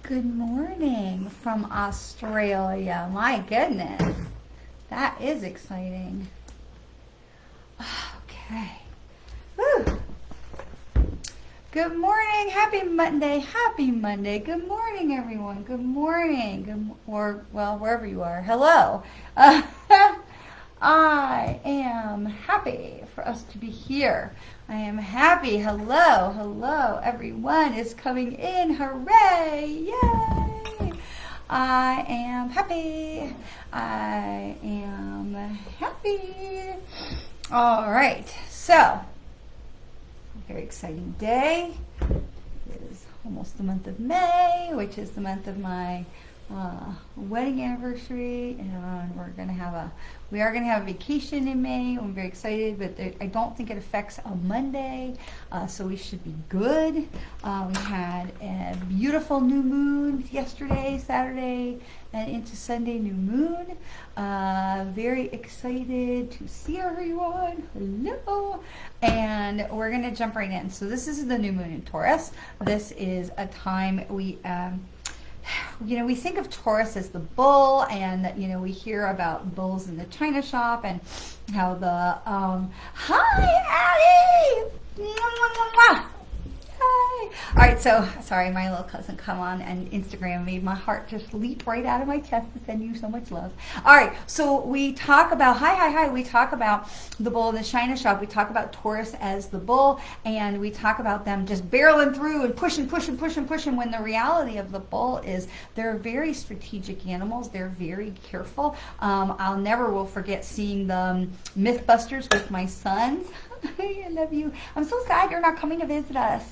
Good morning from Australia. My goodness, that is exciting. Okay. Woo. Good morning. Happy Monday. Happy Monday. Good morning, everyone. Good morning. Well, wherever you are. Hello. I am happy for us to be here. I am happy. Hello, hello. Everyone is coming in. Hooray! Yay! I am happy. I am happy. All right. So, very exciting day. It is almost the month of May, which is the month of my wedding anniversary, and we are gonna have a vacation in May. I'm very excited, but I don't think it affects a Monday, so we should be good. We had a beautiful new moon yesterday, Saturday, and into Sunday, new moon. Very excited to see everyone. Hello. And we're gonna jump right in. So this is the new moon in Taurus. This is a time we think of Taurus as the bull, and we hear about bulls in the china shop and how the hi Addie. Hi. All right, so sorry, my little cousin come on and Instagram made my heart just leap right out of my chest to send you so much love. All right, so we talk about hi. We talk about the bull in the china shop. We talk about Taurus as the bull, and we talk about them just barreling through and pushing. When the reality of the bull is they're very strategic animals. They're very careful. I'll never will forget seeing the Mythbusters with my sons. I love you. I'm so sad you're not coming to visit us.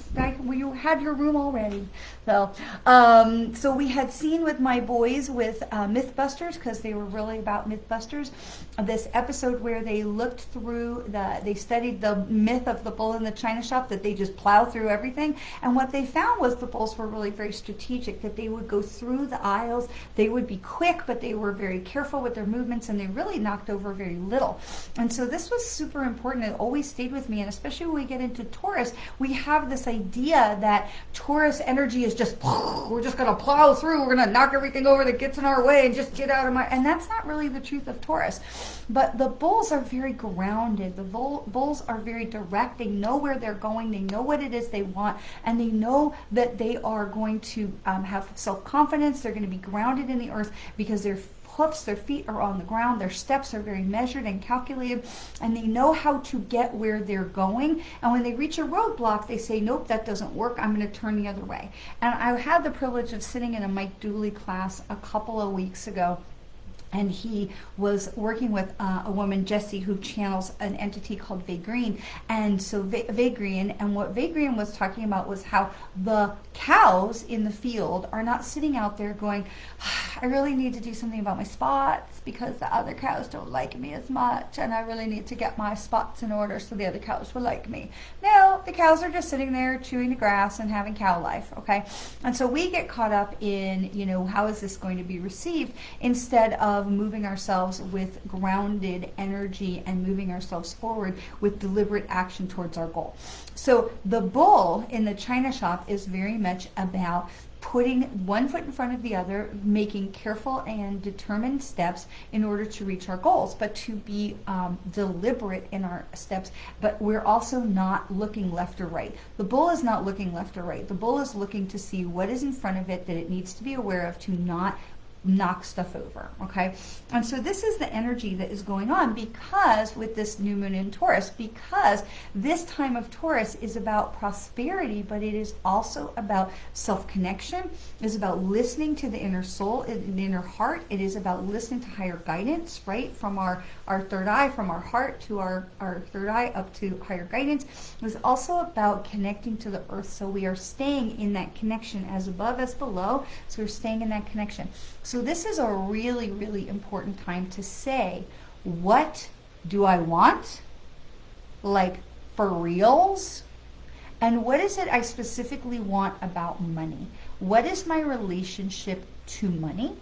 You had your room already. So we had seen with my boys with Mythbusters, because they were really about Mythbusters, this episode where they looked through they studied the myth of the bull in the china shop, that they just plow through everything. And what they found was the bulls were really very strategic, that they would go through the aisles. They would be quick, but they were very careful with their movements, and they really knocked over very little. And so this was super important. It always stayed with me, and especially when we get into Taurus, we have this idea that Taurus energy is just, we're just going to plow through, we're going to knock everything over that gets in our way and just get out of and that's not really the truth of Taurus. But the bulls are very grounded. The bulls are very direct. They know where they're going. They know what it is they want, and they know that they are going to have self-confidence. They're going to be grounded in the earth because they're hoofs, their feet are on the ground, their steps are very measured and calculated, and they know how to get where they're going. And when they reach a roadblock, they say, nope, that doesn't work, I'm going to turn the other way. And I had the privilege of sitting in a Mike Dooley class a couple of weeks ago, and he was working with a woman, Jessie, who channels an entity called Vagrian. And so Vagrian, and what Vagrian was talking about was how the cows in the field are not sitting out there going, I really need to do something about my spots because the other cows don't like me as much, and I really need to get my spots in order so the other cows will like me. No, the cows are just sitting there chewing the grass and having cow life, okay? And so we get caught up in, how is this going to be received, instead of moving ourselves with grounded energy and moving ourselves forward with deliberate action towards our goal. So the bull in the china shop is very much about putting one foot in front of the other, making careful and determined steps in order to reach our goals, but to be deliberate in our steps. But we're also not looking left or right. The bull is not looking left or right. The bull is looking to see what is in front of it that it needs to be aware of to not knock stuff over, okay? And so this is the energy that is going on because with this new moon in Taurus, because this time of Taurus is about prosperity, but it is also about self-connection. It is about listening to the inner soul, the inner heart. It is about listening to higher guidance, right? From our third eye, from our heart to our third eye up to higher guidance. It is also about connecting to the earth. So we are staying in that connection as above as below. So we're staying in that connection. So this is a really, really important time to say, what do I want? Like for reals? And what is it I specifically want about money? What is my relationship to money?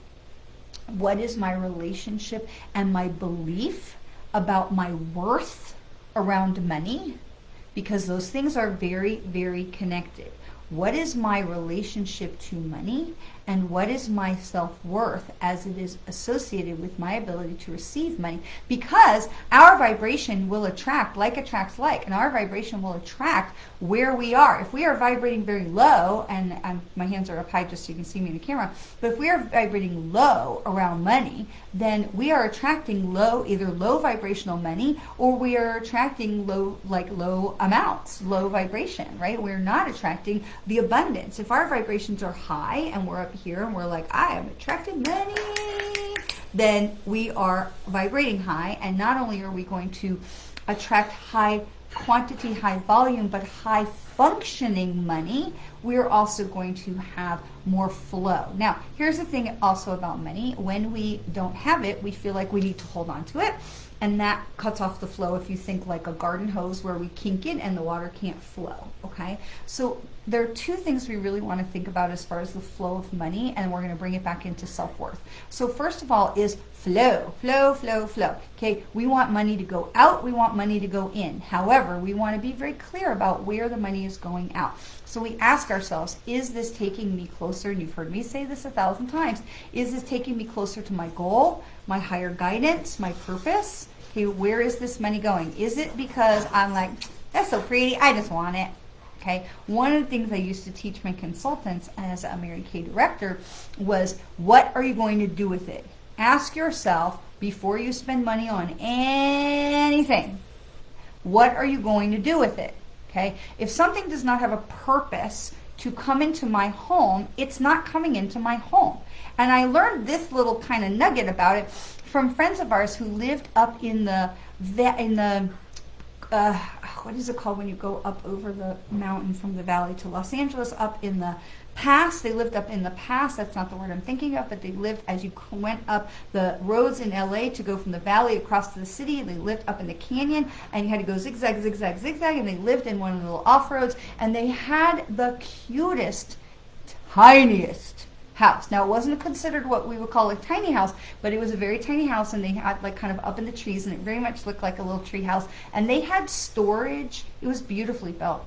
What is my relationship and my belief about my worth around money? Because those things are very, very connected. What is my relationship to money, and what is my self-worth as it is associated with my ability to receive money? Because our vibration will attract, like attracts like, and our vibration will attract where we are. If we are vibrating very low, and my hands are up high just so you can see me in the camera, but if we are vibrating low around money, then we are attracting either low vibrational money, or we are attracting low amounts, low vibration, right? We're not attracting the abundance. If our vibrations are high and we're up here and we're like, I am attracting money, then we are vibrating high, and not only are we going to attract high quantity, high volume, but high functioning money, we're also going to have more flow. Now, here's the thing also about money. When we don't have it, we feel like we need to hold on to it, and that cuts off the flow. If you think like a garden hose where we kink it and the water can't flow, okay? So there are two things we really want to think about as far as the flow of money, and we're going to bring it back into self-worth. So first of all is flow, flow, flow, flow. Okay, we want money to go out, we want money to go in. However, we want to be very clear about where the money is going out. So we ask ourselves, is this taking me closer? And you've heard me say this 1,000 times. Is this taking me closer to my goal, my higher guidance, my purpose? Okay, where is this money going? Is it because I'm like, that's so pretty, I just want it? Okay, one of the things I used to teach my consultants as a Mary Kay director was, what are you going to do with it? Ask yourself before you spend money on anything, what are you going to do with it? Okay, if something does not have a purpose to come into my home, it's not coming into my home. And I learned this little kind of nugget about it from friends of ours who lived up in the what is it called when you go up over the mountain from the valley to Los Angeles, up in the pass. They lived up in the pass. That's not the word I'm thinking of, but they lived as you went up the roads in LA to go from the valley across to the city. They lived up in the canyon, and you had to go zigzag, zigzag, zigzag, and they lived in one of the little off-roads, and they had the cutest, tiniest house. Now, it wasn't considered what we would call a tiny house, but it was a very tiny house, and they had like kind of up in the trees, and it very much looked like a little tree house, and they had storage. It was beautifully built.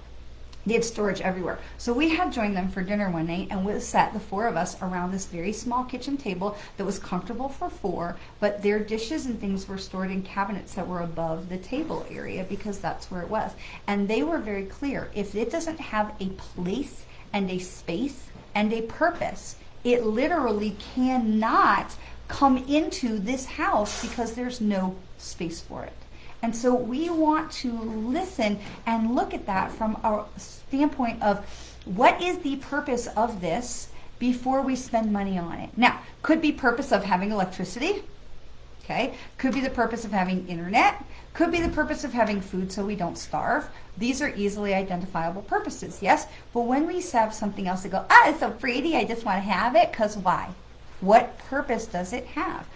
They had storage everywhere. So we had joined them for dinner one night, and we sat, the four of us, around this very small kitchen table that was comfortable for four, but their dishes and things were stored in cabinets that were above the table area because that's where it was. And they were very clear. If it doesn't have a place and a space and a purpose, it literally cannot come into this house because there's no space for it. And so we want to listen and look at that from a standpoint of what is the purpose of this before we spend money on it. Now, could be purpose of having electricity, okay? Could be the purpose of having internet, could be the purpose of having food so we don't starve. These are easily identifiable purposes, yes? But when we have something else to go, it's so pretty, I just want to have it, because why? What purpose does it have?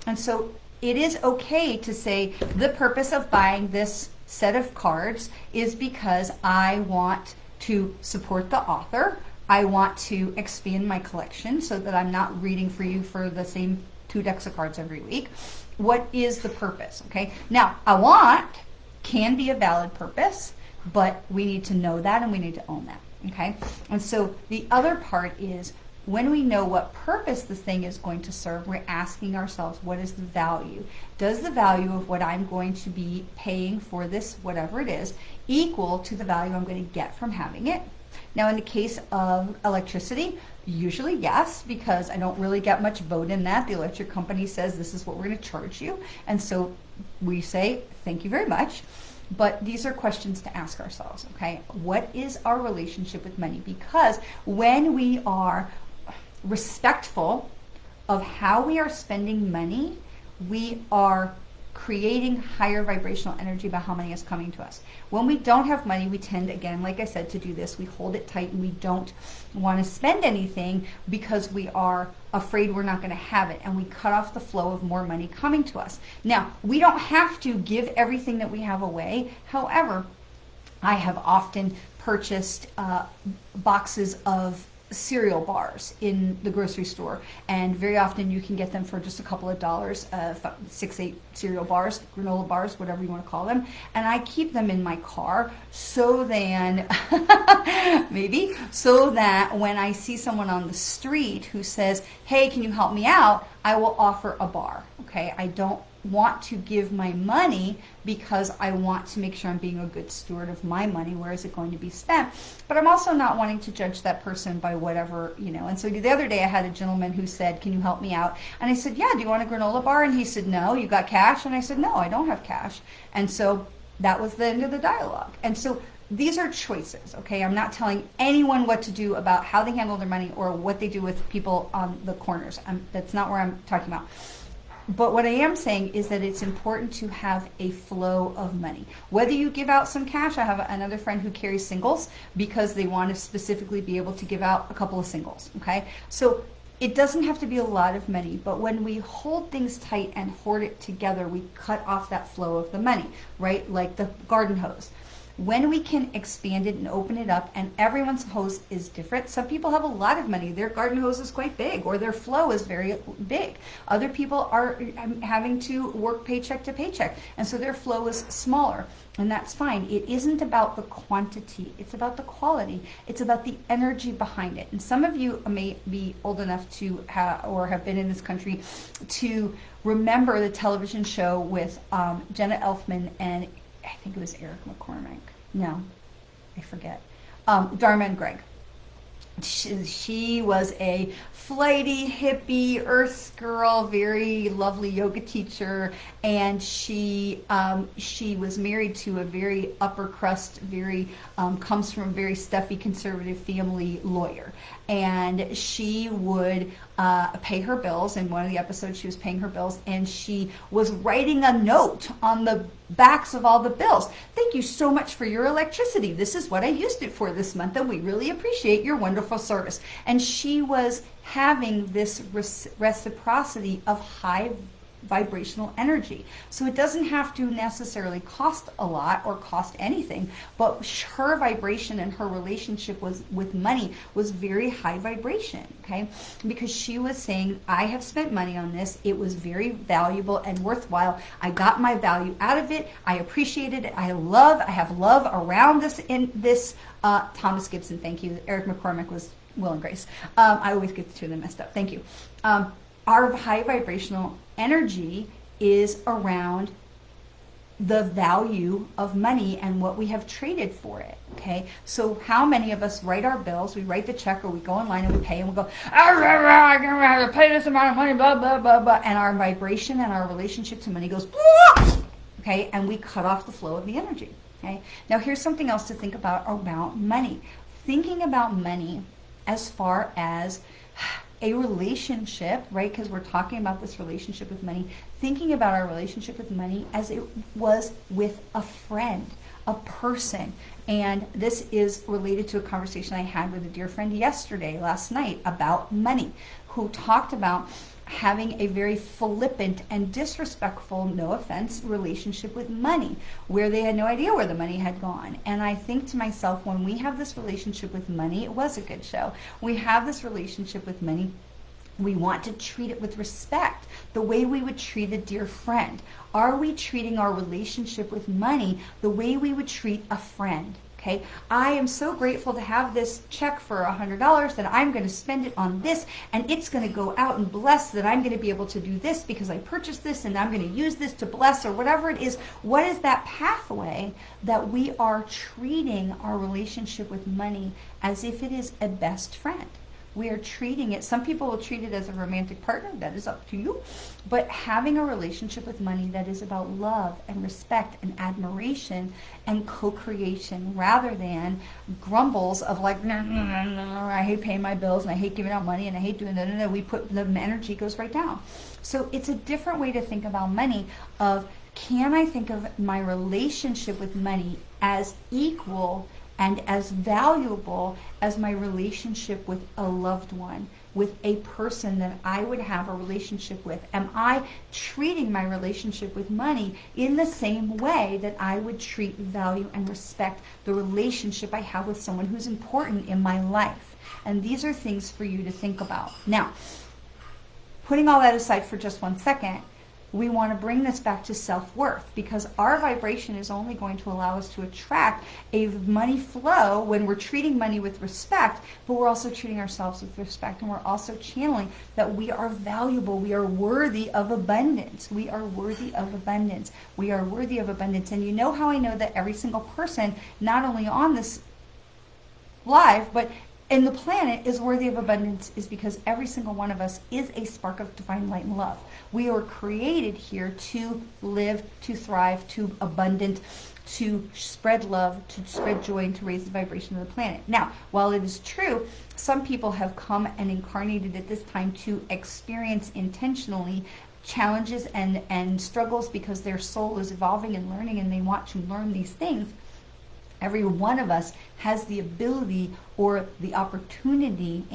And so it is okay to say the purpose of buying this set of cards is because I want to support the author. I want to expand my collection so that I'm not reading for you for the same 2 decks of cards every week. What is the purpose? Okay. Now, I want can be a valid purpose, but we need to know that and we need to own that. Okay. And so the other part is, when we know what purpose this thing is going to serve, we're asking ourselves, what is the value? Does the value of what I'm going to be paying for this, whatever it is, equal to the value I'm going to get from having it? Now, in the case of electricity, usually yes, because I don't really get much vote in that. The electric company says this is what we're going to charge you. And so we say, thank you very much. But these are questions to ask ourselves, okay? What is our relationship with money? Because when we are respectful of how we are spending money, we are creating higher vibrational energy about how money is coming to us. When we don't have money, we tend, again, like I said, to do this. We hold it tight and we don't want to spend anything because we are afraid we're not going to have it, and we cut off the flow of more money coming to us. Now, we don't have to give everything that we have away. However, I have often purchased boxes of cereal bars in the grocery store, and very often you can get them for just a couple of dollars, 6-8 cereal bars, granola bars, whatever you want to call them, and I keep them in my car so then maybe so that when I see someone on the street who says, hey, can you help me out, I will offer a bar. Okay, I don't want to give my money because I want to make sure I'm being a good steward of my money. Where is it going to be spent? But I'm also not wanting to judge that person by whatever, And so the other day I had a gentleman who said, can you help me out? And I said, yeah, do you want a granola bar? And he said, no. You got cash? And I said, no, I don't have cash. And so that was the end of the dialogue. And so these are choices, okay? I'm not telling anyone what to do about how they handle their money or what they do with people on the corners. That's not where I'm talking about. But what I am saying is that it's important to have a flow of money. Whether you give out some cash, I have another friend who carries singles because they want to specifically be able to give out a couple of singles, okay? So it doesn't have to be a lot of money, but when we hold things tight and hoard it together, we cut off that flow of the money, right? Like the garden hose. When we can expand it and open it up, and everyone's hose is different. Some people have a lot of money. Their garden hose is quite big, or their flow is very big. Other people are having to work paycheck to paycheck, and so their flow is smaller, and that's fine. It isn't about the quantity. It's about the quality. It's about the energy behind it. And some of you may be old enough to or have been in this country to remember the television show with Jenna Elfman and I think it was Eric McCormick. No, I forget. Dharma and Greg. She was a flighty, hippie, earth girl, very lovely yoga teacher, and she was married to a very upper crust, comes from a very stuffy conservative family lawyer. And she would pay her bills. In one of the episodes, she was paying her bills, and she was writing a note on the backs of all the bills. Thank you so much for your electricity. This is what I used it for this month, and we really appreciate your wonderful service. And she was having this reciprocity of high vibrational energy. So it doesn't have to necessarily cost a lot or cost anything, but her vibration and her relationship with money was very high vibration, okay? Because she was saying, I have spent money on this. It was very valuable and worthwhile. I got my value out of it. I appreciated it. I have love around this. Thomas Gibson, thank you. Eric McCormick was Will and Grace. I always get the two of them messed up. Thank you. Our high vibrational energy is around the value of money and what we have traded for it, okay? So how many of us write our bills, we write the check, or we go online and we pay, and we go, I'm going to have to pay this amount of money, blah, blah, blah, blah, and our vibration and our relationship to money goes, okay, and we cut off the flow of the energy, okay? Now here's something else to think about money. Thinking about money as far as a relationship, right? Because we're talking about this relationship with money. Thinking about our relationship with money as it was with a friend, a person. And this is related to a conversation I had with a dear friend last night, about money, who talked about having a very flippant and disrespectful, no offense, relationship with money, where they had no idea where the money had gone. And I think to myself, when we have this relationship with money, it was a good show. We have this relationship with money. We want to treat it with respect, the way we would treat a dear friend. Are we treating our relationship with money the way we would treat a friend? Okay, I am so grateful to have this check for $100 that I'm going to spend it on this, and it's going to go out and bless, that I'm going to be able to do this because I purchased this, and I'm going to use this to bless, or whatever it is. What is that pathway that we are treating our relationship with money as if it is a best friend? We are treating it, some people will treat it as a romantic partner, that is up to you, but having a relationship with money that is about love and respect and admiration and co-creation, rather than grumbles of like, no, no, no, no, I hate paying my bills and I hate giving out money and I hate doing that, no, no, we put, the energy goes right down. So it's a different way to think about money of, can I think of my relationship with money as equal and as valuable as my relationship with a loved one, with a person that I would have a relationship with? Am I treating my relationship with money in the same way that I would treat, value, and respect the relationship I have with someone who's important in my life? And these are things for you to think about. Now, putting all that aside for just 1 second, we want to bring this back to self-worth, because our vibration is only going to allow us to attract a money flow when we're treating money with respect, but we're also treating ourselves with respect, and we're also channeling that we are valuable, we are worthy of abundance, we are worthy of abundance, we are worthy of abundance. And you know how I know that every single person, not only on this live, but and the planet is worthy of abundance, is because every single one of us is a spark of divine light and love. We were created here to live, to thrive, to abundant, to spread love, to spread joy, and to raise the vibration of the planet. Now, while it is true, some people have come and incarnated at this time to experience intentionally challenges and struggles because their soul is evolving and learning, and they want to learn these things. Every one of us has the ability or the opportunity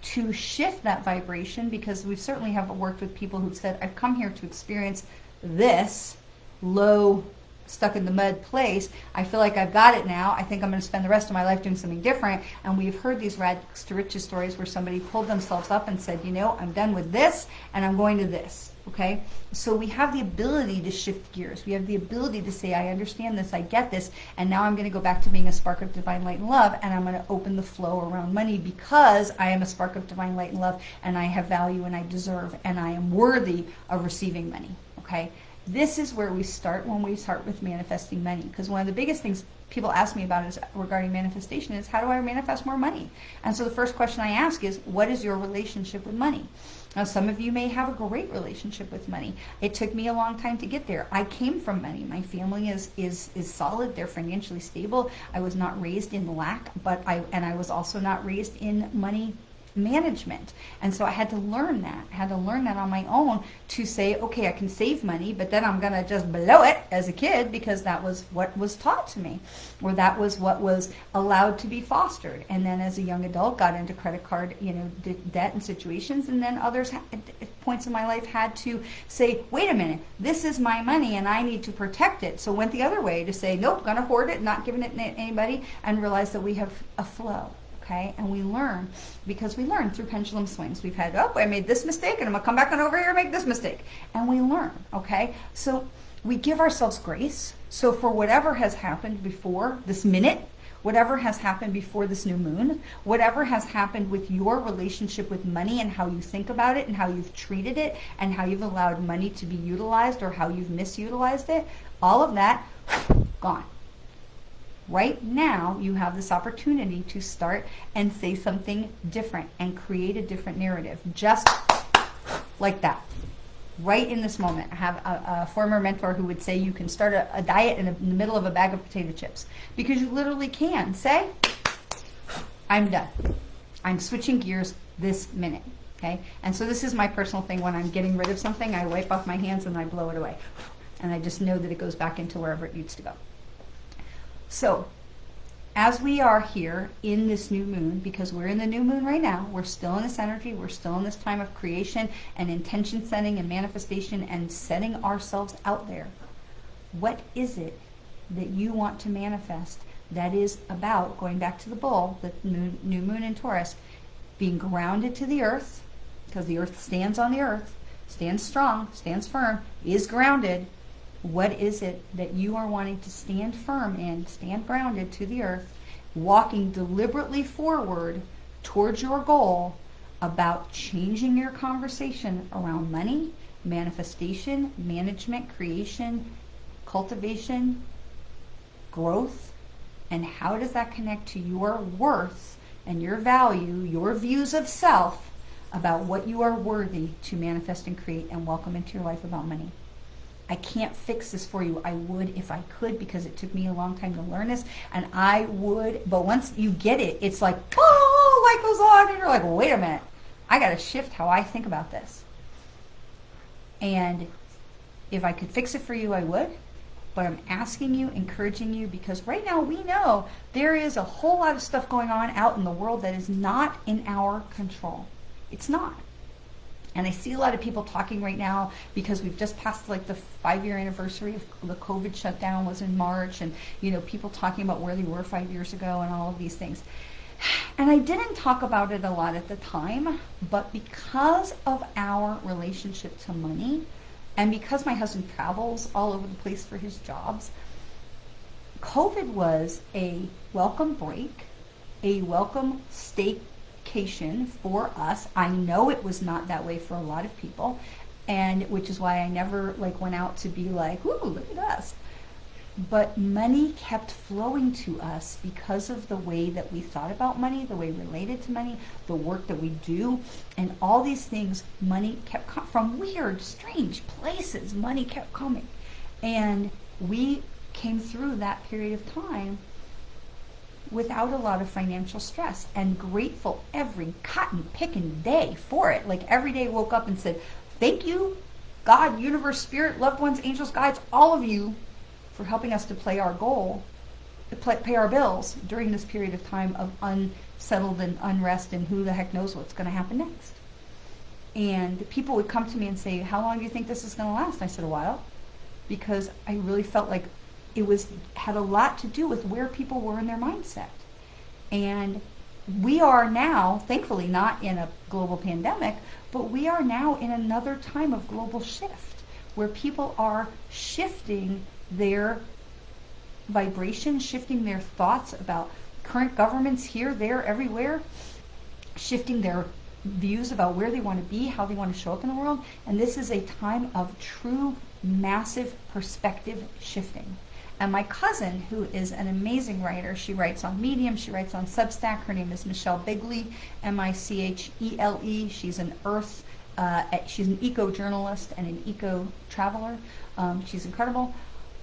to shift that vibration, because we certainly have worked with people who've said, I've come here to experience this low, stuck in the mud place. I feel like I've got it now. I think I'm going to spend the rest of my life doing something different. And we've heard these rags to riches stories where somebody pulled themselves up and said, you know, I'm done with this and I'm going to this. Okay, so we have the ability to shift gears. We have the ability to say, I understand this, I get this, and now I'm going to go back to being a spark of divine light and love, and I'm going to open the flow around money because I am a spark of divine light and love, and I have value, and I deserve, and I am worthy of receiving money. Okay, this is where we start when we start with manifesting money, because one of the biggest things people ask me about is regarding manifestation is, how do I manifest more money? And so the first question I ask is, what is your relationship with money? Now, some of you may have a great relationship with money. It took me a long time to get there. I came from money. My family is solid. They're financially stable. I was not raised in lack, but I was also not raised in money management. And so I had to learn that. I had to learn that on my own to say, okay, I can save money, but then I'm going to just blow it as a kid because that was what was taught to me, or that was what was allowed to be fostered. And then as a young adult, got into credit card, debt and situations. And then others at points in my life had to say, wait a minute, this is my money and I need to protect it. So went the other way to say, nope, going to hoard it, not giving it to anybody, and realize that we have a flow. Okay, and we learn because we learn through pendulum swings. We've had, oh, I made this mistake, and I'm gonna come back on over here and make this mistake, and we learn. Okay, so we give ourselves grace. So for whatever has happened before this minute, whatever has happened before this new moon, whatever has happened with your relationship with money and how you think about it and how you've treated it and how you've allowed money to be utilized or how you've misutilized it, all of that gone. Right now, you have this opportunity to start and say something different and create a different narrative, just like that. Right in this moment, I have a former mentor who would say you can start a diet in the middle of a bag of potato chips, because you literally can say, I'm done. I'm switching gears this minute. Okay? And so this is my personal thing. When I'm getting rid of something, I wipe off my hands and I blow it away. And I just know that it goes back into wherever it needs to go. So, as we are here in this new moon, because we're in the new moon right now, we're still in this energy, we're still in this time of creation and intention setting and manifestation and setting ourselves out there. What is it that you want to manifest that is about, going back to the bull, the new moon in Taurus, being grounded to the earth, because the earth stands on the earth, stands strong, stands firm, is grounded, What is it that you are wanting to stand firm in, stand grounded to the earth, walking deliberately forward towards your goal about changing your conversation around money, manifestation, management, creation, cultivation, growth, and how does that connect to your worth and your value, your views of self about what you are worthy to manifest and create and welcome into your life about money. I can't fix this for you. I would if I could, because it took me a long time to learn this, and I would, but once you get it, it's like, oh, light goes on, and you're like, wait a minute, I got to shift how I think about this. And if I could fix it for you, I would, but I'm asking you, encouraging you, because right now we know there is a whole lot of stuff going on out in the world that is not in our control. It's not. And I see a lot of people talking right now because we've just passed like the 5-year anniversary of the COVID shutdown was in March, and people talking about where they were 5 years ago and all of these things. And I didn't talk about it a lot at the time, but because of our relationship to money and because my husband travels all over the place for his jobs, COVID was a welcome break, a welcome staycation for us. I know it was not that way for a lot of people, and which is why I never went out to be like, ooh, look at us. But money kept flowing to us because of the way that we thought about money, the way we related to money, the work that we do, and all these things. Money kept coming from weird, strange places. Money kept coming. And we came through that period of time without a lot of financial stress, and grateful every cotton picking day for it. Like every day woke up and said, thank you, God, universe, spirit, loved ones, angels, guides, all of you, for helping us to play our goal, to pay our bills during this period of time of unsettled and unrest, and who the heck knows what's going to happen next. And people would come to me and say, how long do you think this is going to last? I said, a while, because I really felt like it had a lot to do with where people were in their mindset. And we are now, thankfully not in a global pandemic, but we are now in another time of global shift where people are shifting their vibration, shifting their thoughts about current governments here, there, everywhere, shifting their views about where they want to be, how they want to show up in the world. And this is a time of true, massive perspective shifting. And my cousin, who is an amazing writer, she writes on Medium, she writes on Substack. Her name is Michelle Bigley, Michele. She's an she's an eco-journalist and an eco-traveler. She's incredible.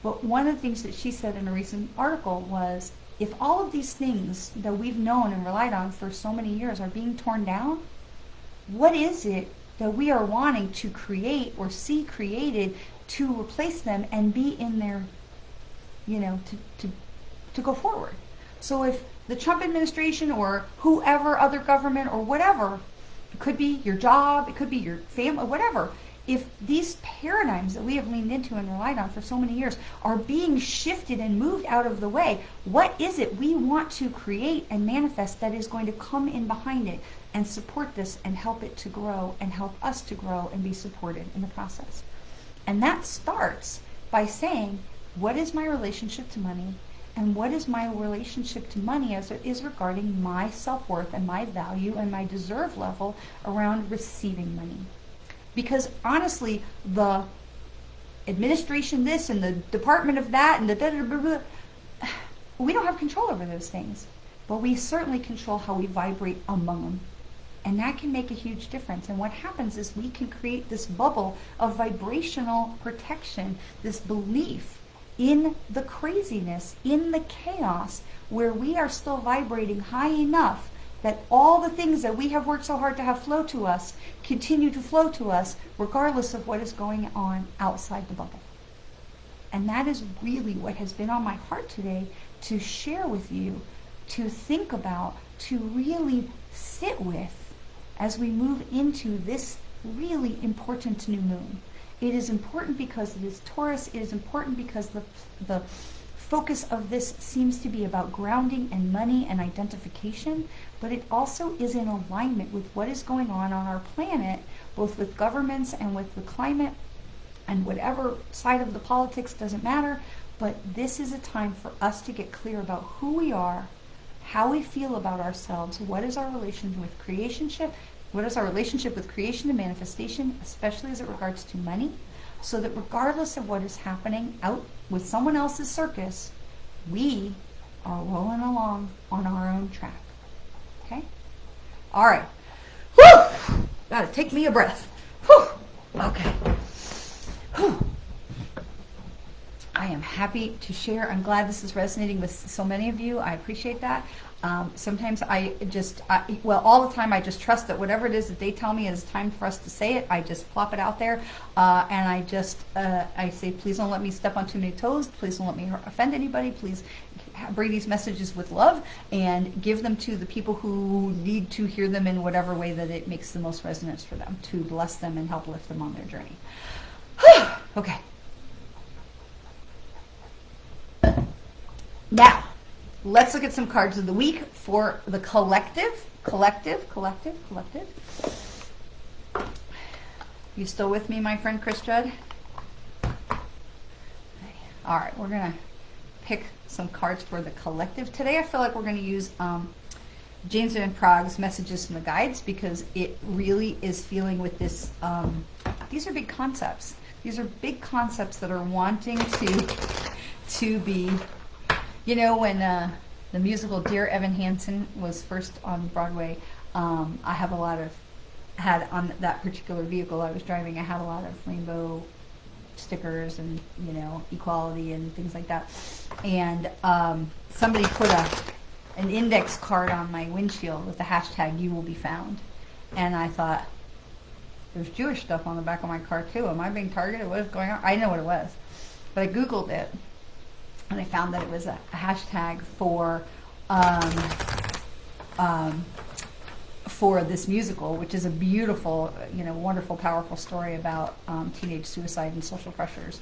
But one of the things that she said in a recent article was, if all of these things that we've known and relied on for so many years are being torn down, what is it that we are wanting to create or see created to replace them and be in their, to go forward? So if the Trump administration or whoever, other government or whatever, it could be your job, it could be your family, whatever, if these paradigms that we have leaned into and relied on for so many years are being shifted and moved out of the way, what is it we want to create and manifest that is going to come in behind it and support this and help it to grow and help us to grow and be supported in the process? And that starts by saying, what is my relationship to money? And what is my relationship to money as it is regarding my self-worth and my value and my deserve level around receiving money? Because honestly, the administration this and the department of that and the we don't have control over those things. But we certainly control how we vibrate among them. And that can make a huge difference. And what happens is we can create this bubble of vibrational protection, this belief in the craziness, in the chaos, where we are still vibrating high enough that all the things that we have worked so hard to have flow to us continue to flow to us regardless of what is going on outside the bubble. And that is really what has been on my heart today to share with you, to think about, to really sit with as we move into this really important new moon. It is important because it is Taurus. It is important because the focus of this seems to be about grounding and money and identification, but it also is in alignment with what is going on our planet, both with governments and with the climate and whatever side of the politics doesn't matter, but this is a time for us to get clear about who we are, how we feel about ourselves, what is our relationship with creationship, what is our relationship with creation and manifestation, especially as it regards to money, so that regardless of what is happening out with someone else's circus, we are rolling along on our own track. Okay? All right. Whew! Gotta take me a breath. Whew! Okay. Whew. I am happy to share. I'm glad this is resonating with so many of you. I appreciate that. Sometimes all the time I just trust that whatever it is that they tell me is time for us to say it, I just plop it out there. And I say, please don't let me step on too many toes. Please don't let me offend anybody. Please bring these messages with love and give them to the people who need to hear them in whatever way that it makes the most resonance for them, to bless them and help lift them on their journey. Okay. Now, let's look at some cards of the week for the collective. You still with me, my friend Chris Judd? All right, we're going to pick some cards for the collective. Today I feel like we're going to use James Van Prague's Messages from the Guides, because it really is feeling with this. These are big concepts. These are big concepts that are wanting to be... You know, when the musical Dear Evan Hansen was first on Broadway, I had on that particular vehicle I was driving, I had a lot of rainbow stickers and, you know, equality and things like that. And somebody put an index card on my windshield with the hashtag "You Will Be Found." And I thought, there's Jewish stuff on the back of my car too. Am I being targeted? What is going on? I didn't know what it was. But I Googled it. And I found that it was a hashtag for this musical, which is a beautiful, you know, wonderful, powerful story about teenage suicide and social pressures.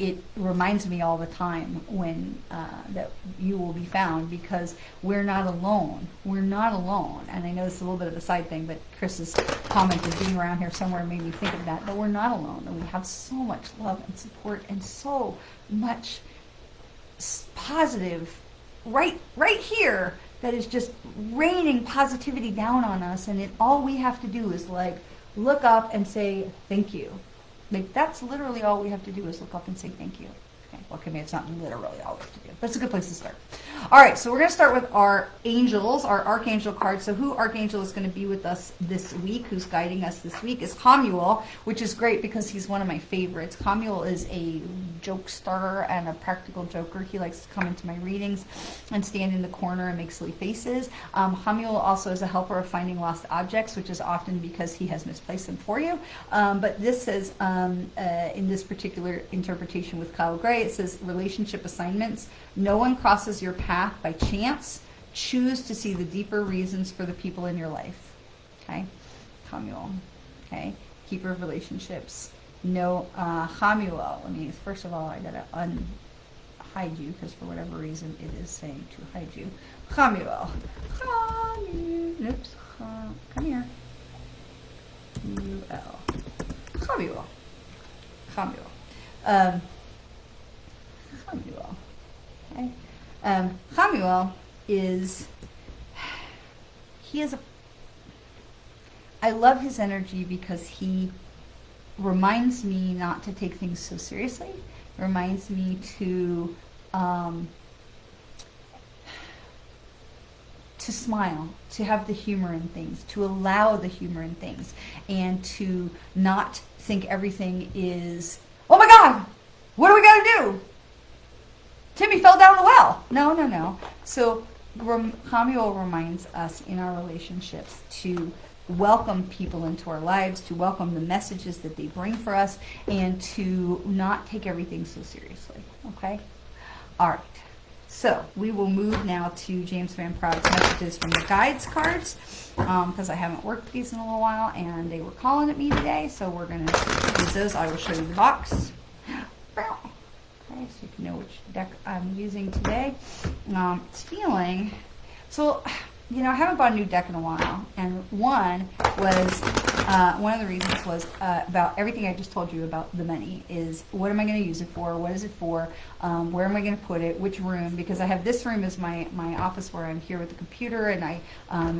It reminds me all the time when that you will be found, because we're not alone. We're not alone. And I know this is a little bit of a side thing, but Chris's comment of being around here somewhere made me think of that. But we're not alone. And we have so much love and support and so much positive right here that is just raining positivity down on us. And all we have to do is like look up and say thank you. Like, that's literally all we have to do is look up and say thank you. Okay, well, maybe it's not literally all we have to do, but it's a good place to start. All right, so we're going to start with our angels, our archangel cards. So who archangel is going to be with us this week, who's guiding us this week, is Hamuel, which is great because he's one of my favorites. Hamuel is a jokester and a practical joker. He likes to come into my readings and stand in the corner and make silly faces. Hamuel also is a helper of finding lost objects, which is often because he has misplaced them for you. But this says, in this particular interpretation with Kyle Gray, it says relationship assignments. No one crosses your path by chance. Choose to see the deeper reasons for the people in your life. Okay, Hamuel. Okay, keeper of relationships. No, Hamuel. I mean, first of all, I gotta unhide you because for whatever reason it is saying to hide you. Hamuel. Oops. Come here. U-L. Hamuel. Hamuel. Hamuel. Okay. Hamuel is, I love his energy because he reminds me not to take things so seriously. Reminds me to smile, to have the humor in things, to allow the humor in things, and to not think everything is, oh my God, what are we going to do? Timmy fell down the well. No. So Hamuel reminds us in our relationships to welcome people into our lives, to welcome the messages that they bring for us, and to not take everything so seriously. Okay? All right. So we will move now to James Van Prague's Messages from the Guides cards, because I haven't worked with these in a little while, and they were calling at me today, so we're going to use those. I will show you the box. Okay, so you can know which deck I'm using today. It's feeling, so, you know, I haven't bought a new deck in a while, and one was one of the reasons was about everything I just told you about the money is what am I going to use it for? What is it for? Where am I going to put it? Which room? Because I have this room as my office where I'm here with the computer and I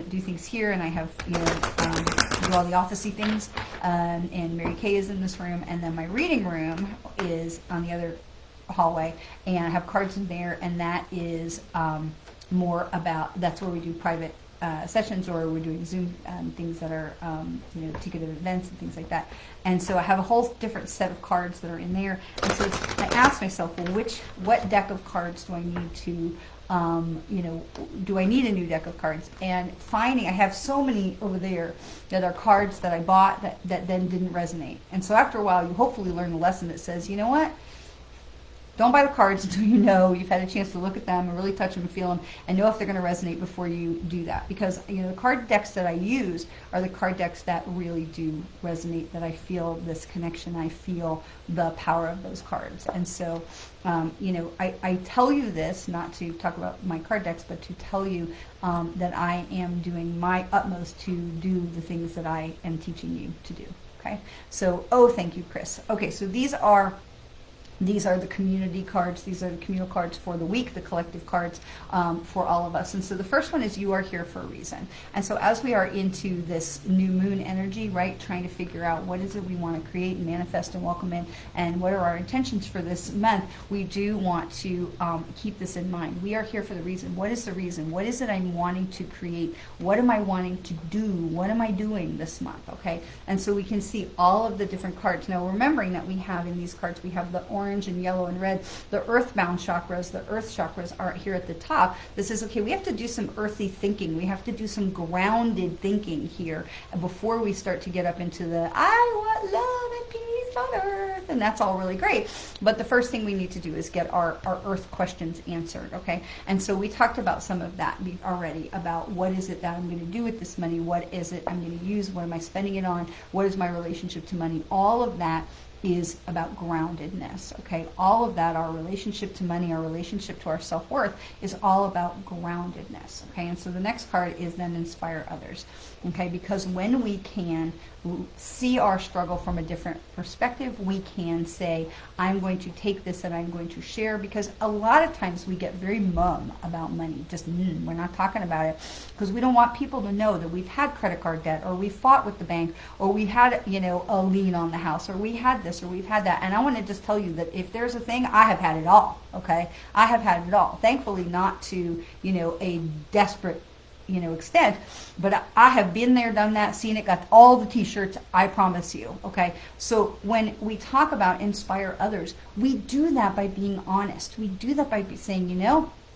do things here and I have, do all the office-y things. And Mary Kay is in this room. And then my reading room is on the other hallway. And I have cards in there. And that is more about, that's where we do private sessions, or we're doing Zoom things that are, ticketed events and things like that. And so I have a whole different set of cards that are in there. And so I asked myself, well, what deck of cards do I need to, do I need a new deck of cards? And finding, I have so many over there that are cards that I bought that then didn't resonate. And so after a while, you hopefully learn the lesson that says, you know what? Don't buy the cards until you've had a chance to look at them and really touch them and feel them and know if they're going to resonate before you do that. Because, the card decks that I use are the card decks that really do resonate, that I feel this connection, I feel the power of those cards. And so, I tell you this, not to talk about my card decks, but to tell you that I am doing my utmost to do the things that I am teaching you to do. Okay? So, thank you, Chris. Okay, so these are the community cards. These are the communal cards for the week, the collective cards for all of us. And so the first one is you are here for a reason. And so as we are into this new moon energy, right, trying to figure out what is it we want to create and manifest and welcome in, and what are our intentions for this month, we do want to keep this in mind. We are here for the reason. What is the reason? What is it I'm wanting to create? What am I wanting to do? What am I doing this month? Okay, and so we can see all of the different cards. Now, remembering that we have in these cards, we have the orange and yellow and red, the earthbound chakras, the earth chakras are here at the top. This is, okay, we have to do some earthy thinking. We have to do some grounded thinking here before we start to get up into the, I want love and peace on earth. And that's all really great. But the first thing we need to do is get our earth questions answered, okay? And so we talked about some of that already, about what is it that I'm going to do with this money? What is it I'm going to use? What am I spending it on? What is my relationship to money? All of that is about groundedness, okay? All of that, our relationship to money, our relationship to our self-worth, is all about groundedness, okay? And so the next card is then inspire others, okay? Because when we can see our struggle from a different perspective, we can say, I'm going to take this and I'm going to share, because a lot of times we get very mum about money. Just, we're not talking about it, because we don't want people to know that we've had credit card debt, or we fought with the bank, or we had, a lien on the house, or we had this, or we've had that. And I want to just tell you that if there's a thing, I have had it all, okay? I have had it all. Thankfully, not to, a desperate extent, but I have been there, done that, seen it, got all the t-shirts, I promise you, okay? So when we talk about inspire others, we do that by being honest. We do that by saying,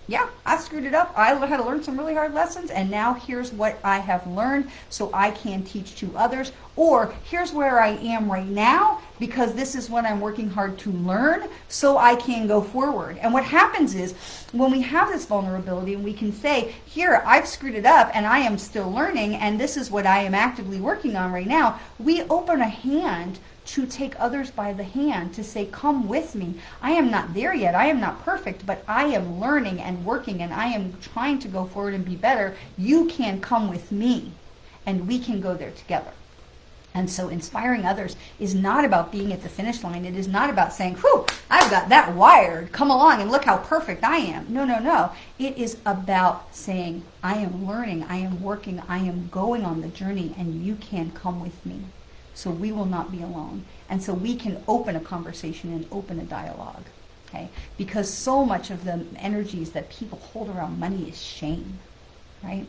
yeah, I screwed it up. I had to learn some really hard lessons, and now here's what I have learned so I can teach to others. Or here's where I am right now, because this is what I'm working hard to learn so I can go forward. And what happens is when we have this vulnerability and we can say, here, I've screwed it up and I am still learning, and this is what I am actively working on right now, we open a hand to take others by the hand, to say, come with me. I am not there yet. I am not perfect, but I am learning and working, and I am trying to go forward and be better. You can come with me, and we can go there together. And so inspiring others is not about being at the finish line. It is not about saying, whew, I've got that wired. Come along and look how perfect I am. No. It is about saying, I am learning, I am working, I am going on the journey, and you can come with me. So we will not be alone. And so we can open a conversation and open a dialogue, okay? Because so much of the energies that people hold around money is shame, right?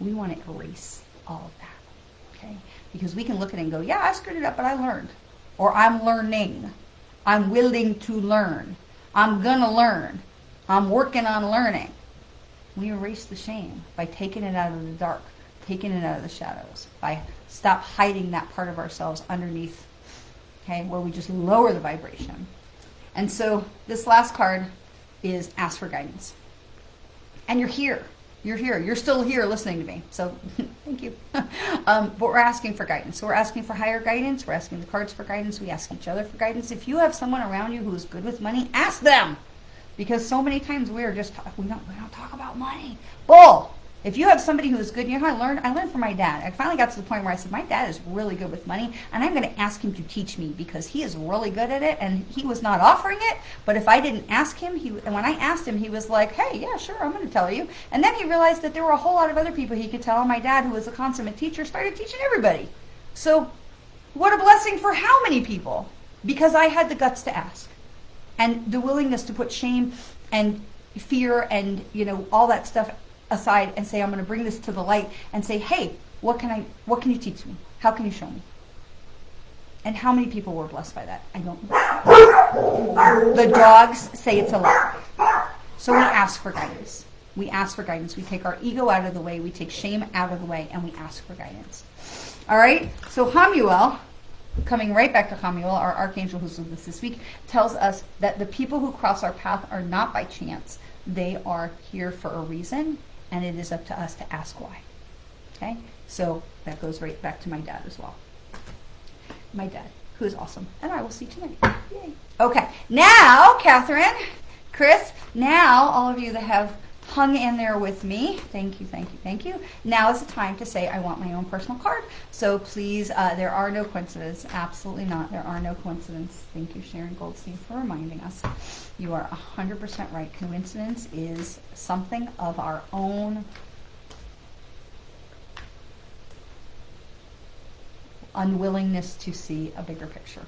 We want to erase all of that, okay? Because we can look at it and go, yeah, I screwed it up, but I learned. Or I'm learning. I'm willing to learn. I'm going to learn. I'm working on learning. We erase the shame by taking it out of the dark, taking it out of the shadows, by stop hiding that part of ourselves underneath, okay, where we just lower the vibration. And so this last card is ask for guidance. And you're here. You're here. You're still here listening to me. So thank you. But we're asking for guidance. So we're asking for higher guidance. We're asking the cards for guidance. We ask each other for guidance. If you have someone around you who is good with money, ask them. Because so many times we don't talk about money. Bull. If you have somebody who is good, you know how I learned from my dad. I finally got to the point where I said, my dad is really good with money, and I'm going to ask him to teach me because he is really good at it, and he was not offering it, but if I didn't ask him, and when I asked him, he was like, hey, yeah, sure, I'm going to tell you. And then he realized that there were a whole lot of other people he could tell, and my dad, who was a consummate teacher, started teaching everybody. So what a blessing for how many people? Because I had the guts to ask, and the willingness to put shame and fear and, all that stuff aside and say, I'm going to bring this to the light and say, hey, what can you teach me? How can you show me? And how many people were blessed by that? I don't know. The dogs say it's a lot. So we ask for guidance. We ask for guidance. We take our ego out of the way. We take shame out of the way, and we ask for guidance. All right? So Hamuel, coming right back to Hamuel, our archangel who's with us this week, tells us that the people who cross our path are not by chance. They are here for a reason, and it is up to us to ask why. Okay? So that goes right back to my dad as well. My dad, who is awesome. And I will see you tonight. Yay. Okay. Now, Catherine, Chris, now all of you that have hung in there with me, thank you, thank you, thank you. Now is the time to say I want my own personal card. So please, there are no coincidences. Absolutely not. There are no coincidences. Thank you, Sharon Goldstein, for reminding us. You are 100% right. Coincidence is something of our own unwillingness to see a bigger picture.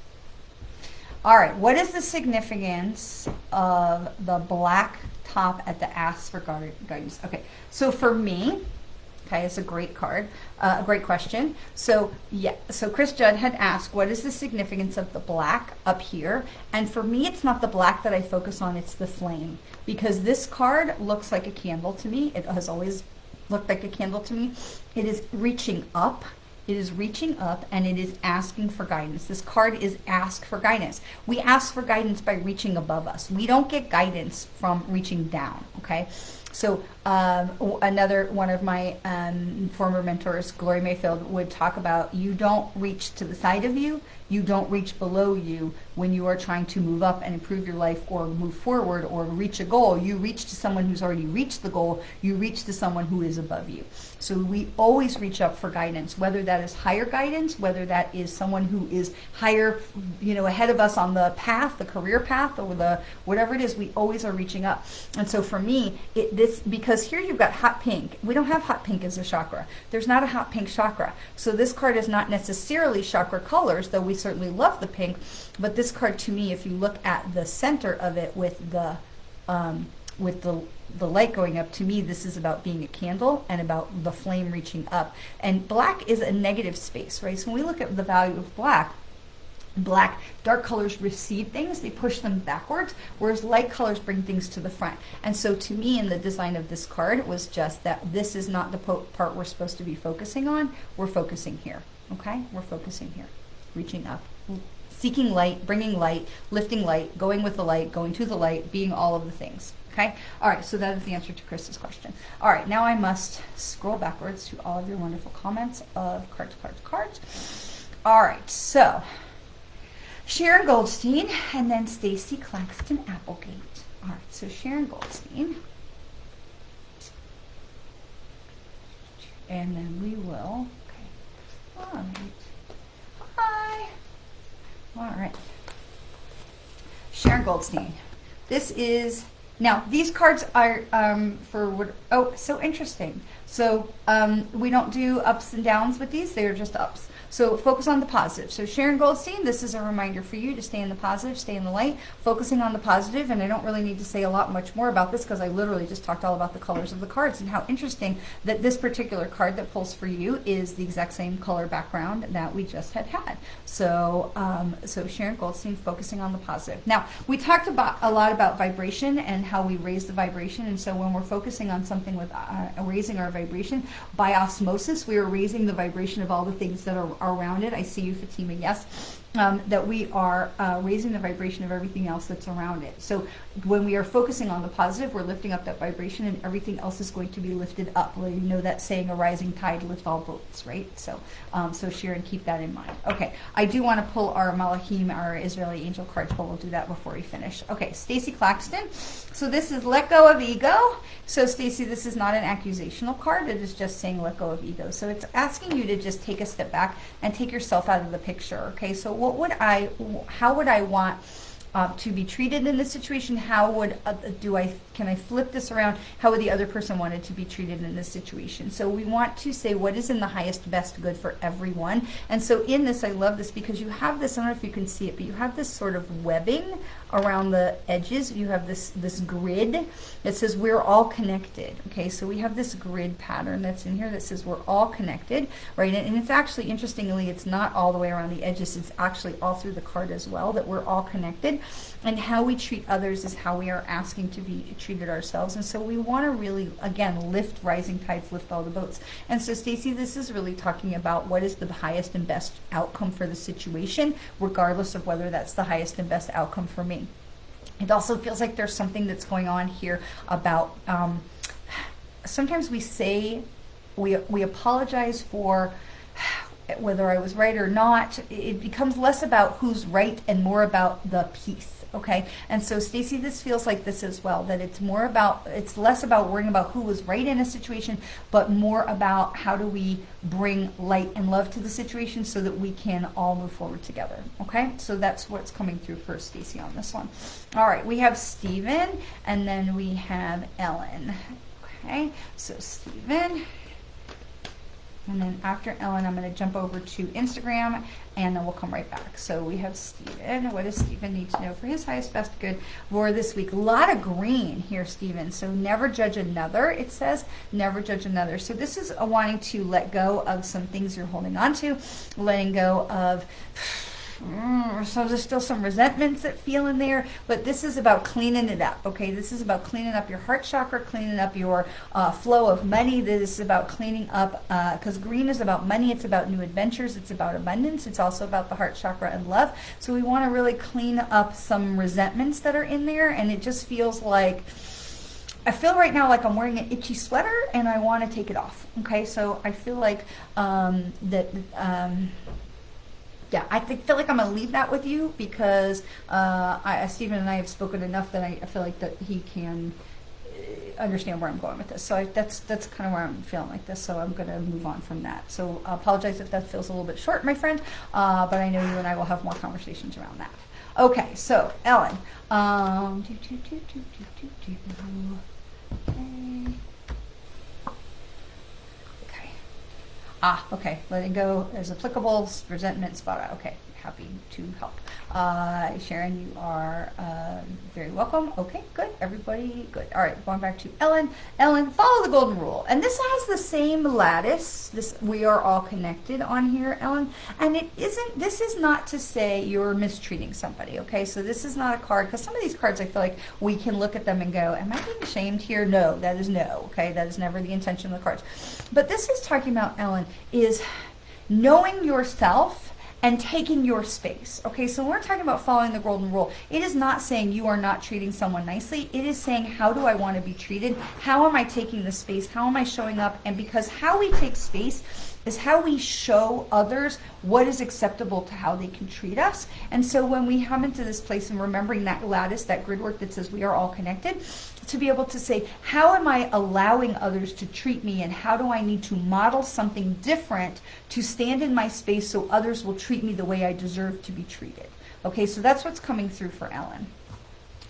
All right, what is the significance of the black top at the Ask for Guidance? Okay, so for me, okay, it's a great card, a great question. So so Chris Judd had asked, what is the significance of the black up here? And for me, it's not the black that I focus on, it's the flame. Because this card looks like a candle to me. It has always looked like a candle to me. It is reaching up. It is reaching up, and it is asking for guidance. This card is ask for guidance. We ask for guidance by reaching above us. We don't get guidance from reaching down, okay? So another one of my former mentors, Gloria Mayfield, would talk about you don't reach to the side of you, you don't reach below you when you are trying to move up and improve your life or move forward or reach a goal. You reach to someone who's already reached the goal. You reach to someone who is above you. So we always reach up for guidance, whether that is higher guidance, whether that is someone who is higher, ahead of us on the path, the career path, or the whatever it is, we always are reaching up. And so for me, because here you've got hot pink. We don't have hot pink as a chakra. There's not a hot pink chakra. So this card is not necessarily chakra colors, though we certainly love the pink. But this card, to me, if you look at the center of it with the light going up, to me, this is about being a candle and about the flame reaching up. And black is a negative space, right? So when we look at the value of black, dark colors recede things, they push them backwards, whereas light colors bring things to the front. And so to me, in the design of this card, it was just that this is not the part we're supposed to be focusing on. We're focusing here, okay? We're focusing here, reaching up, seeking light, bringing light, lifting light, going with the light, going to the light, being all of the things, okay? All right, so that is the answer to Chris's question. All right, now I must scroll backwards to all of your wonderful comments of cards. All right, so Sharon Goldstein, and then Stacy Claxton Applegate. All right, so Sharon Goldstein. And then we will, okay. All right. Hi. All right. Sharon Goldstein. This is, now these cards are for what, oh, so interesting. So we don't do ups and downs with these, they're just ups. So focus on the positive. So Sharon Goldstein, this is a reminder for you to stay in the positive, stay in the light, focusing on the positive. And I don't really need to say a lot much more about this because I literally just talked all about the colors of the cards and how interesting that this particular card that pulls for you is the exact same color background that we just had. So so Sharon Goldstein, focusing on the positive. Now, we talked about a lot about vibration and how we raise the vibration. And so when we're focusing on something with raising our vibration, by osmosis, we are raising the vibration of all the things that are around it. I see you, Fatima, yes. that we are raising the vibration of everything else that's around it. So when we are focusing on the positive, we're lifting up that vibration, and everything else is going to be lifted up. Well, you know that saying, a rising tide lifts all boats, right? So so Sharon, keep that in mind. Okay, I do want to pull our Malachim, our Israeli angel cards, but we'll do that before we finish. Okay, Stacy Claxton. So this is let go of ego. So Stacy, this is not an accusational card. It is just saying let go of ego. So it's asking you to just take a step back and take yourself out of the picture. Okay, so how would I want to be treated in this situation? How would can I flip this around? How would the other person want it to be treated in this situation? So we want to say what is in the highest best good for everyone. And so in this, I love this because you have this, I don't know if you can see it, but you have this sort of webbing around the edges. You have this grid that says we're all connected. Okay, so we have this grid pattern that's in here that says we're all connected, right? And it's actually, interestingly, it's not all the way around the edges. It's actually all through the card as well, that we're all connected. And how we treat others is how we are asking to be treated ourselves. And so we want to really, again, lift rising tides, lift all the boats. And so Stacy, this is really talking about what is the highest and best outcome for the situation, regardless of whether that's the highest and best outcome for me. It also feels like there's something that's going on here about sometimes we say we apologize for whether I was right or not. It becomes less about who's right and more about the peace. Okay, and so Stacy, this feels like this as well, that it's less about worrying about who was right in a situation, but more about how do we bring light and love to the situation so that we can all move forward together. Okay, so that's what's coming through for Stacy on this one. All right, we have Stephen, and then we have Ellen. Okay, so Stephen. And then after Ellen, I'm going to jump over to Instagram, and then we'll come right back. So we have Stephen. What does Stephen need to know for his highest best good for this week? A lot of green here, Stephen. So never judge another, it says. Never judge another. So this is a wanting to let go of some things you're holding on to, letting go of... So there's still some resentments that feel in there, but this is about cleaning it up, okay? This is about cleaning up your heart chakra, cleaning up your flow of money. This is about cleaning up, because green is about money, it's about new adventures, it's about abundance, it's also about the heart chakra and love. So we want to really clean up some resentments that are in there, and it just feels like, I feel right now like I'm wearing an itchy sweater and I want to take it off, okay? So I feel like yeah, I feel like I'm going to leave that with you because Stephen and I have spoken enough that I feel like that he can understand where I'm going with this. So that's kind of where I'm feeling like this. So I'm going to move on from that. So I apologize if that feels a little bit short, my friend, but I know you and I will have more conversations around that. Okay, so Ellen. Okay, letting go as applicable, resentment, spot out. Okay, happy to help. Sharon, you are very welcome. Okay, good. Everybody, good. All right, going back to Ellen. Ellen, follow the golden rule. And this has the same lattice. We are all connected on here, Ellen. And this is not to say you're mistreating somebody, okay? So this is not a card, because some of these cards I feel like we can look at them and go, am I being shamed here? No, that is no, okay? That is never the intention of the cards. But this is talking about, Ellen, is knowing yourself and taking your space. Okay, so when we're talking about following the golden rule, it is not saying you are not treating someone nicely. It is saying, how do I want to be treated? How am I taking the space? How am I showing up? And because how we take space is how we show others what is acceptable to how they can treat us. And so when we come into this place and remembering that lattice, that grid work that says we are all connected, to be able to say, how am I allowing others to treat me, and how do I need to model something different to stand in my space so others will treat me the way I deserve to be treated? Okay, so that's what's coming through for Ellen.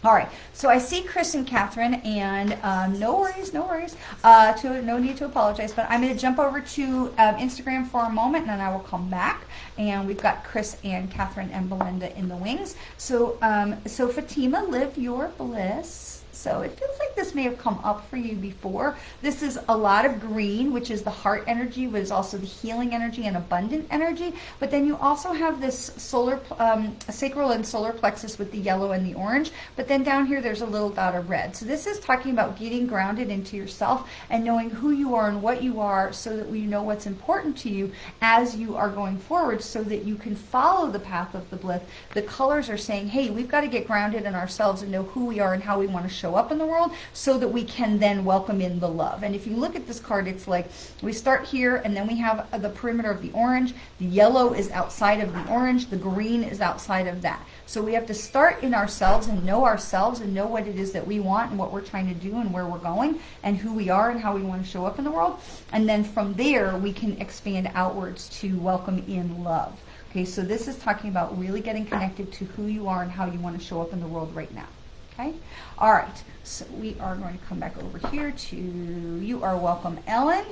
All right, so I see Chris and Catherine, and no worries, no need to apologize, but I'm going to jump over to Instagram for a moment, and then I will come back, and we've got Chris and Catherine and Belinda in the wings. So, so Fatima, live your bliss. So it feels like this may have come up for you before. This is a lot of green, which is the heart energy, but is also the healing energy and abundant energy. But then you also have this sacral and solar plexus with the yellow and the orange. But then down here, there's a little dot of red. So this is talking about getting grounded into yourself and knowing who you are and what you are, so that you know what's important to you as you are going forward, so that you can follow the path of the bliss. The colors are saying, hey, we've got to get grounded in ourselves and know who we are and how we want to show up in the world, so that we can then welcome in the love. And if you look at this card, it's like we start here, and then we have the perimeter of the orange. The yellow is outside of the orange. The green is outside of that. So we have to start in ourselves and know what it is that we want and what we're trying to do and where we're going and who we are and how we want to show up in the world. And then from there, we can expand outwards to welcome in love. Okay, so this is talking about really getting connected to who you are and how you want to show up in the world right now. Okay, all right, so we are going to come back over here to, you are welcome, Ellen.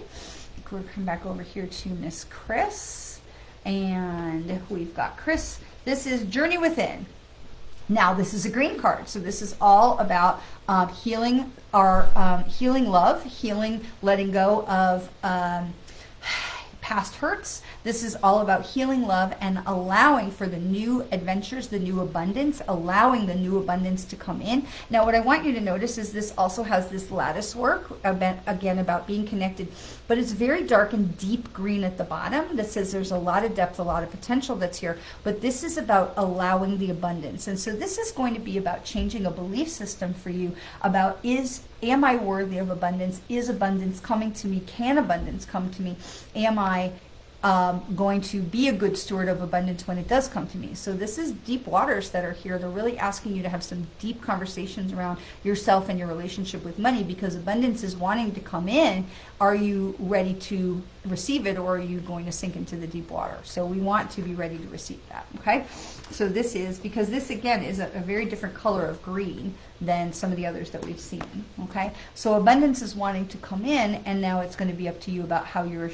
We'll come back over here to Miss Chris, and we've got Chris. This is Journey Within. Now, this is a green card, so this is all about healing healing love, healing, letting go of past hurts. This is all about healing love and allowing for the new adventures, the new abundance, allowing the new abundance to come in. Now, what I want you to notice is this also has this lattice work, again, about being connected, but it's very dark and deep green at the bottom that says there's a lot of depth, a lot of potential that's here, but this is about allowing the abundance. And so this is going to be about changing a belief system for you about am I worthy of abundance? Is abundance coming to me? Can abundance come to me? Am I going to be a good steward of abundance when it does come to me? So this is deep waters that are here. They're really asking you to have some deep conversations around yourself and your relationship with money, because abundance is wanting to come in. Are you ready to receive it, or are you going to sink into the deep water? So we want to be ready to receive that, okay? So this is, because this again is a very different color of green than some of the others that we've seen, okay? So abundance is wanting to come in, and now it's going to be up to you about how you're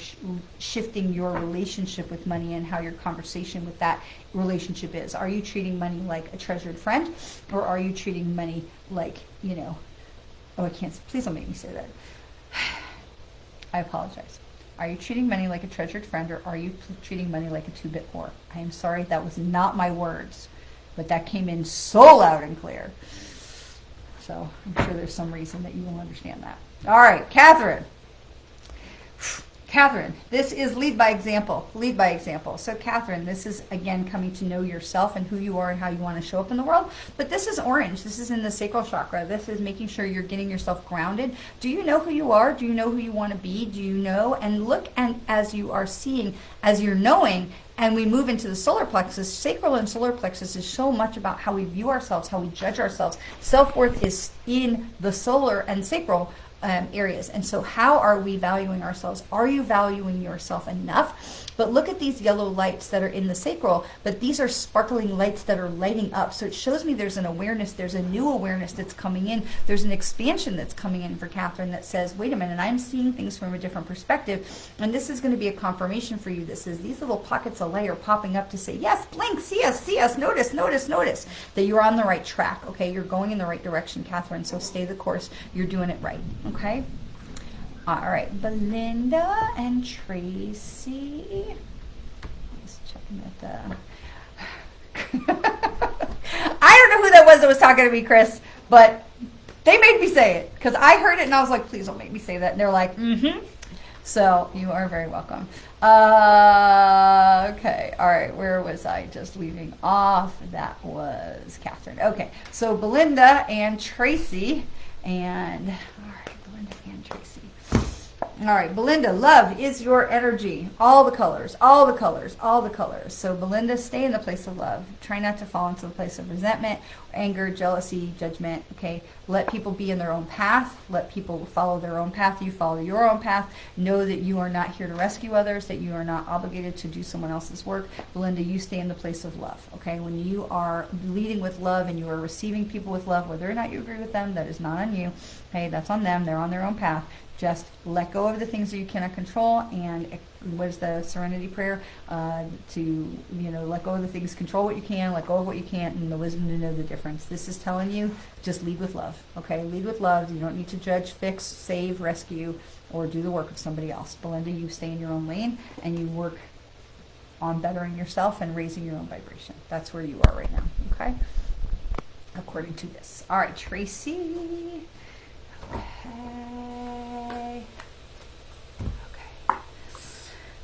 shifting your relationship with money and how your conversation with that relationship is. Are you treating money like a treasured friend, or are you treating money like, oh, I can't, please don't make me say that. I apologize. Are you treating money like a treasured friend, or are you treating money like a two-bit whore? I am sorry, that was not my words, but that came in so loud and clear. So I'm sure there's some reason that you will understand that. All right, Catherine. Catherine, this is lead by example. Lead by example. So Catherine, this is again coming to know yourself and who you are and how you want to show up in the world. But this is orange. This is in the sacral chakra. This is making sure you're getting yourself grounded. Do you know who you are? Do you know who you want to be? Do you know? And look, and as you are seeing, as you're knowing, and we move into the solar plexus, sacral and solar plexus is so much about how we view ourselves, how we judge ourselves. Self-worth is in the solar and sacral areas. And so how are we valuing ourselves? Are you valuing yourself enough? But look at these yellow lights that are in the sacral, but these are sparkling lights that are lighting up. So it shows me there's an awareness, there's a new awareness that's coming in. There's an expansion that's coming in for Catherine that says, wait a minute, I'm seeing things from a different perspective. And this is going to be a confirmation for you. This is these little pockets of light are popping up to say, yes, blink, see us, notice, that you're on the right track. Okay, you're going in the right direction, Catherine. So stay the course. You're doing it right. Okay. All right, Belinda and Tracy. Just checking at the. I don't know who that was talking to me, Chris, but they made me say it because I heard it and I was like, please don't make me say that. And they're like, mm-hmm. So you are very welcome. Okay, all right, where was I just leaving off? That was Catherine. Okay, so Belinda and Tracy, and all right, Belinda and Tracy. All right, Belinda, love is your energy. All the colors, all the colors, all the colors. So Belinda, stay in the place of love. Try not to fall into the place of resentment, anger, jealousy, judgment, okay? Let people be in their own path. Let people follow their own path. You follow your own path. Know that you are not here to rescue others, that you are not obligated to do someone else's work. Belinda, you stay in the place of love, okay? When you are leading with love and you are receiving people with love, whether or not you agree with them, that is not on you, okay? That's on them. They're on their own path. Just let go of the things that you cannot control, and what is the serenity prayer? To let go of the things, control what you can, let go of what you can't, and the wisdom to know the difference. This is telling you, just lead with love. Okay, lead with love. You don't need to judge, fix, save, rescue, or do the work of somebody else. Belinda, you stay in your own lane and you work on bettering yourself and raising your own vibration. That's where you are right now. Okay, according to this. All right, Tracy. Okay.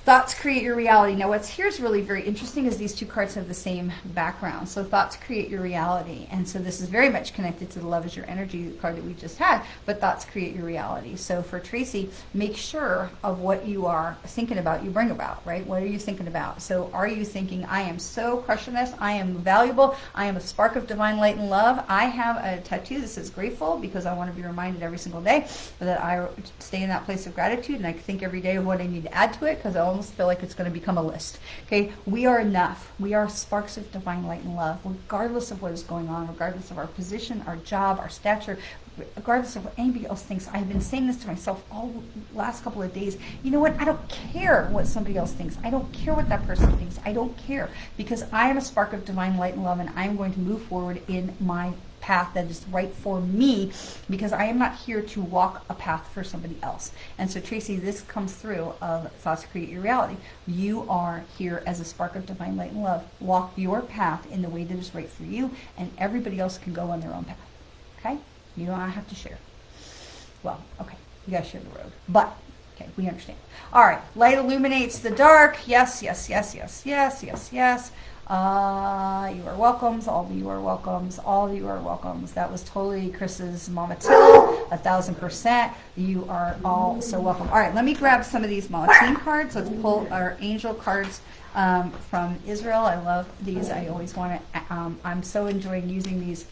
Thoughts create your reality. Now what's here is really very interesting is these two cards have the same background. So thoughts create your reality. And so this is very much connected to the love is your energy card that we just had, but thoughts create your reality. So for Tracy, make sure of what you are thinking about, you bring about, right? What are you thinking about? So are you thinking, I am so crushing this, I am valuable, I am a spark of divine light and love. I have a tattoo that says grateful because I want to be reminded every single day that I stay in that place of gratitude, and I think every day of what I need to add to it because I almost feel like it's going to become a list. Okay, we are enough. We are sparks of divine light and love, regardless of what is going on, regardless of our position, our job, our stature, regardless of what anybody else thinks. I've been saying this to myself all last couple of days. You know what? I don't care what somebody else thinks. I don't care what that person thinks. I don't care, because I am a spark of divine light and love, and I'm going to move forward in my path that is right for me, because I am not here to walk a path for somebody else. And so Tracy, this comes through of thoughts create your reality. You are here as a spark of divine light and love. Walk your path in the way that is right for you, and everybody else can go on their own path. Okay? You don't have to share. Well, okay, you guys share the road, but okay, we understand. All right, light illuminates the dark. Yes, yes, yes, yes, yes, yes, yes. You are welcomes. All of you are welcomes. All of you are welcomes. That was totally Chris's Mama Till, 1,000%. You are all so welcome. All right, let me grab some of these Malateen cards. Let's pull our angel cards from Israel. I love these. I always want to, I'm so enjoying using these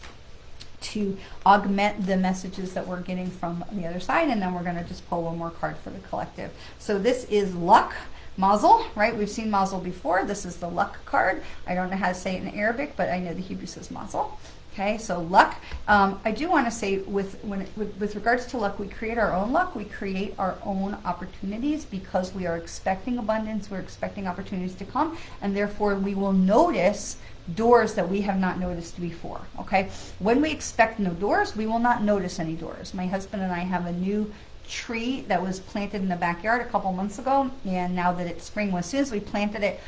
to augment the messages that we're getting from the other side, and then we're going to just pull one more card for the collective. So this is luck, mazel, right? We've seen mazel before. This is the luck card. I don't know how to say it in Arabic, but I know the Hebrew says mazel. Okay, so luck. I do want to say with regards to luck, we create our own luck. We create our own opportunities because we are expecting abundance. We're expecting opportunities to come, and therefore we will notice doors that we have not noticed before. Okay, when we expect no doors, we will not notice any doors. My husband and I have a new tree that was planted in the backyard a couple months ago, and now that it's spring, as soon as we planted it,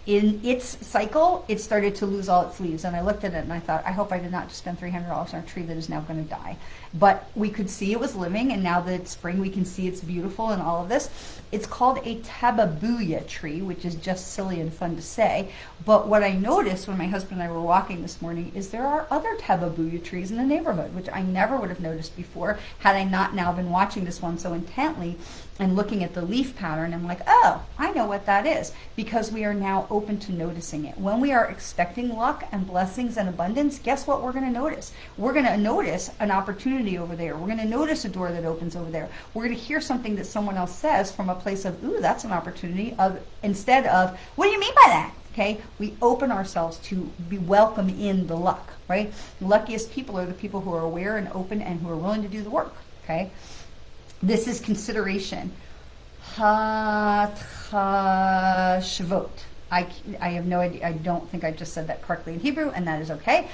in its cycle, it started to lose all its leaves. And I looked at it and I thought, I hope I did not just spend $300 on a tree that is now going to die. But we could see it was living, and now that it's spring, we can see it's beautiful and all of this. It's called a tababuya tree, which is just silly and fun to say. But what I noticed when my husband and I were walking this morning is there are other tababuya trees in the neighborhood, which I never would have noticed before had I not now been watching this one so intently and looking at the leaf pattern. I'm like, oh, I know what that is, because we are now open to noticing it. When we are expecting luck and blessings and abundance, guess what we're going to notice? We're going to notice an opportunity over there. We're going to notice a door that opens over there. We're going to hear something that someone else says from a place of, ooh, that's an opportunity, of instead of, what do you mean by that? Okay, we open ourselves to be welcome in the luck, right? The luckiest people are the people who are aware and open and who are willing to do the work, okay? This is consideration. Hatchashvot. I have no idea. I don't think I just said that correctly in Hebrew, and that is okay.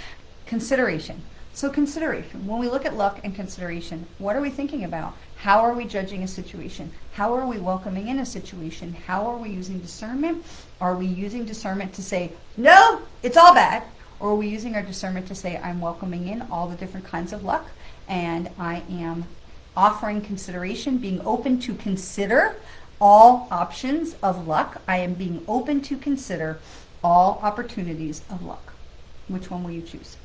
Consideration. So consideration. When we look at luck and consideration, what are we thinking about? How are we judging a situation? How are we welcoming in a situation? How are we using discernment? Are we using discernment to say, no, it's all bad? Or are we using our discernment to say, I'm welcoming in all the different kinds of luck, and I am offering consideration, being open to consider all options of luck. I am being open to consider all opportunities of luck. Which one will you choose?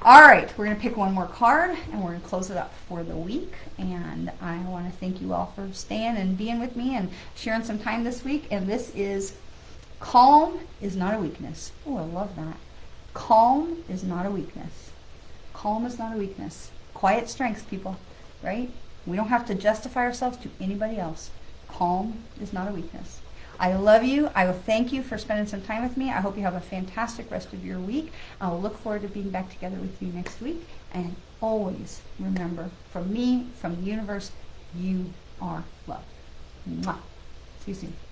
All right, we're going to pick one more card, and we're going to close it up for the week. And I want to thank you all for staying and being with me and sharing some time this week. And this is, calm is not a weakness. Oh, I love that. Calm is not a weakness. Calm is not a weakness. Quiet strength, people, right? We don't have to justify ourselves to anybody else. Calm is not a weakness. I love you. I will thank you for spending some time with me. I hope you have a fantastic rest of your week. I will look forward to being back together with you next week. And always remember, from me, from the universe, you are loved. Mwah. See you soon.